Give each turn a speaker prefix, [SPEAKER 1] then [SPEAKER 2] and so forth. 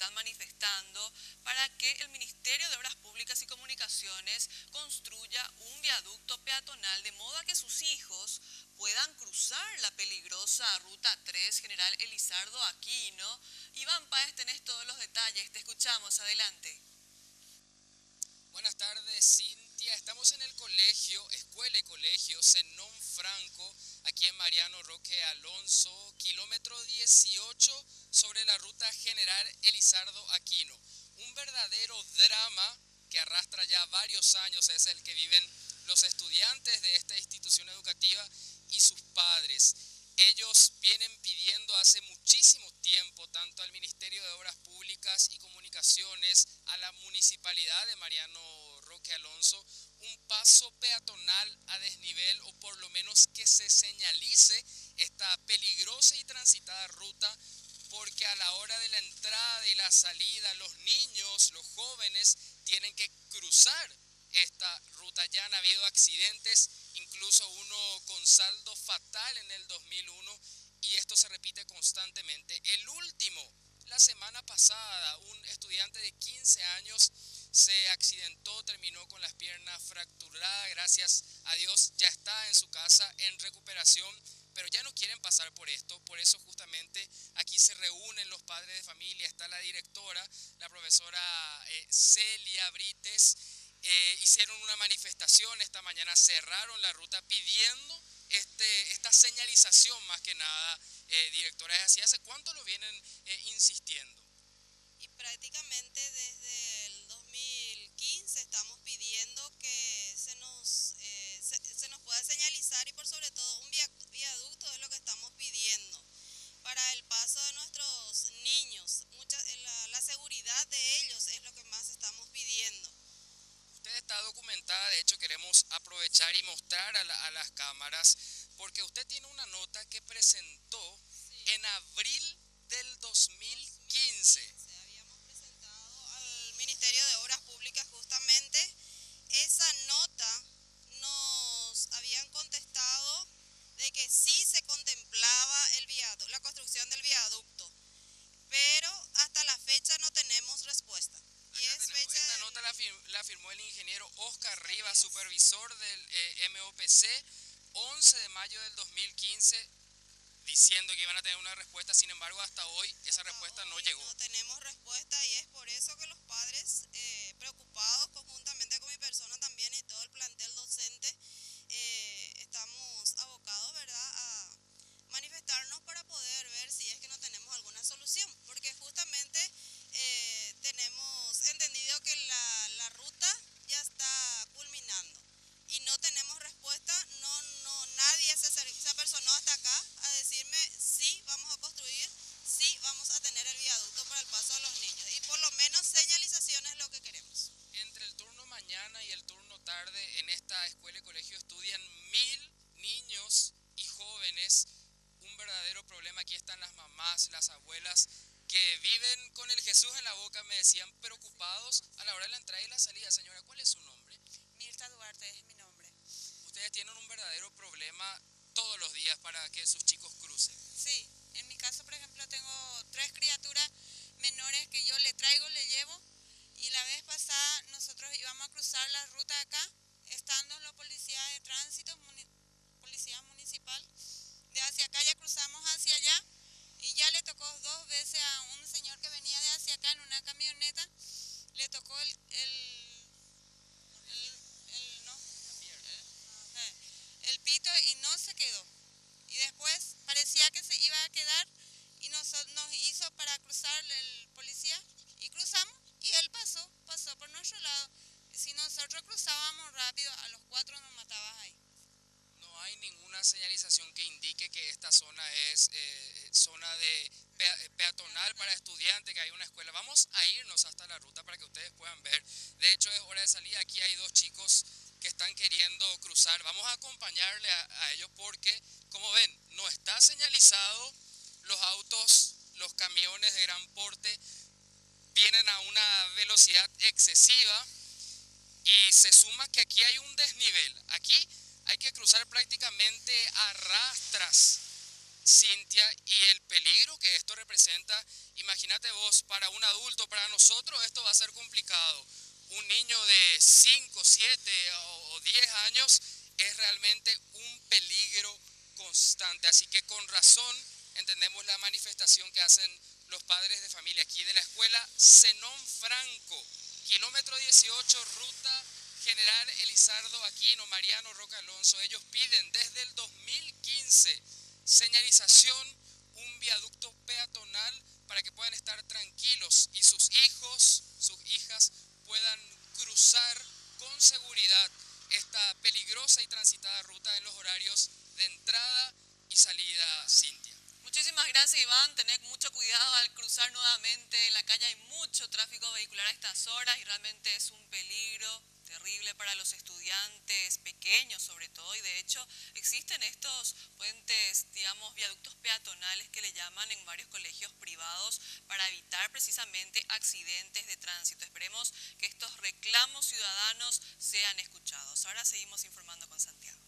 [SPEAKER 1] están manifestando para que el Ministerio de Obras Públicas y Comunicaciones construya un viaducto peatonal de modo a que sus hijos puedan cruzar la peligrosa Ruta 3 General Elizardo Aquino. Iván Páez, tenés todos los detalles, te escuchamos, adelante.
[SPEAKER 2] Buenas tardes, Cintia. Estamos en el colegio, escuela y colegio Zenón Franco, aquí en Mariano Roque Alonso, kilómetro 18, sobre la ruta General Elizardo Aquino. Un verdadero drama que arrastra ya varios años, es el que viven los estudiantes de esta institución educativa y sus padres. Ellos vienen pidiendo hace muchísimo tiempo, tanto al Ministerio de Obras Públicas y Comunicaciones, a la Municipalidad de Mariano Roque Alonso, un paso peatonal a desnivel, o por lo menos que se señalice esta peligrosa y transitada ruta, porque a la hora de la entrada y la salida, los niños, los jóvenes, tienen que cruzar esta ruta. Ya han habido accidentes, incluso uno con saldo fatal en el 2001, y esto se repite constantemente. El último, la semana pasada, un estudiante de 15 años se accidentó, terminó con las piernas fracturadas. Gracias a Dios ya está en su casa en recuperación, pero ya no quieren pasar por esto. Por eso justamente aquí se reúnen los padres de familia, está la directora, la profesora Celia Brites. Hicieron una manifestación esta mañana, cerraron la ruta pidiendo esta señalización más que nada, directora. ¿Es así? ¿Hace cuánto lo vienen insistiendo?
[SPEAKER 3] Y prácticamente desde el 2015 estamos pidiendo que se nos pueda señalizar, y por sobre todo un viaducto es lo que estamos pidiendo para el paso de nuestros niños. La seguridad de ellos es lo que más estamos pidiendo.
[SPEAKER 2] Usted está documentada, de hecho queremos aprovechar y mostrar a las cámaras, porque usted tiene una nota que presentó en abril del 2015.
[SPEAKER 3] Habíamos presentado al Ministerio de Obras Públicas justamente esa nota. Nos habían contestado de que sí se contemplaba la construcción del viaducto, pero hasta la fecha no tenemos respuesta.
[SPEAKER 2] Esta nota la firmó el ingeniero Oscar Rivas, supervisor del MOPC, 11 de mayo del 2015, diciendo que iban a tener una respuesta. Sin embargo, hasta hoy esa respuesta no llegó.
[SPEAKER 3] No tenemos respuesta, y es por eso que los padres, preocupados conjuntamente con mi persona también y todo el plantel docente, estamos abocados, ¿verdad?, a manifestarnos para poder ver si es que no tenemos alguna solución, porque justamente tenemos entendido que la ruta ya está culminando y no tenemos respuesta. Nadie se apersonó hasta acá a decirme sí vamos a construir, sí vamos a tener el viaducto para el paso de los niños, y por lo menos señalización es lo que queremos.
[SPEAKER 2] Entre el turno mañana y el turno tarde en esta escuela y colegio estudian 1000 niños y jóvenes. Un verdadero problema. Aquí están las mamás, las abuelas, que viven con el Jesús en la boca, me decían, preocupados a la hora de la entrada y la salida. Señora, ¿cuál es su nombre?
[SPEAKER 4] Mirta Duarte es mi nombre.
[SPEAKER 2] Ustedes tienen un verdadero problema todos los días para que sus chicos crucen.
[SPEAKER 4] Sí, en mi caso, por ejemplo, tengo 3 criaturas menores que yo le traigo, le llevo, y la vez pasada nosotros íbamos a cruzar la ruta acá, estando la policía de tránsito, policía municipal, de hacia acá ya cruzamos hacia allá, y ya le tocó 2 veces a un señor que venía de hacia acá en una camioneta, le tocó el pito y no se quedó. Y después parecía que se iba a quedar y nos hizo para cruzar el policía, y cruzamos y él pasó por nuestro lado. Y si nosotros cruzábamos rápido, a los 4 nos matabas ahí.
[SPEAKER 2] No hay ninguna señalización que indique que esta zona es zona de peatonal para estudiantes, que hay una escuela. Vamos a irnos hasta la ruta para que ustedes puedan ver. De hecho, es hora de salida. Aquí hay 2 chicos que están queriendo cruzar. Vamos a acompañarle a ellos porque, como ven, no está señalizado. Los autos, los camiones de gran porte vienen a una velocidad excesiva, y se suma que aquí hay un desnivel. Aquí hay que cruzar prácticamente a rastras Cintia, y el peligro que esto representa, imagínate vos, para un adulto, para nosotros esto va a ser complicado. Un niño de 5, 7 o 10 años es realmente un peligro constante, así que con razón entendemos la manifestación que hacen los padres de familia aquí de la escuela Zenón Franco, kilómetro 18, ruta General Elizardo Aquino, Mariano Roque Alonso. Ellos piden desde el 2015 señalización, un viaducto peatonal para que puedan estar tranquilos y sus hijos, sus hijas puedan cruzar con seguridad esta peligrosa y transitada ruta en los horarios de entrada y salida, Cintia.
[SPEAKER 1] Muchísimas gracias, Iván. Tened mucho cuidado al cruzar nuevamente. En la calle hay mucho tráfico vehicular a estas horas y realmente es un peligro terrible para los estudiantes pequeños sobre todo, y de hecho existen estos puentes, digamos, viaductos peatonales que le llaman en varios colegios privados para evitar precisamente accidentes de tránsito. Esperemos que estos reclamos ciudadanos sean escuchados. Ahora seguimos informando con Santiago.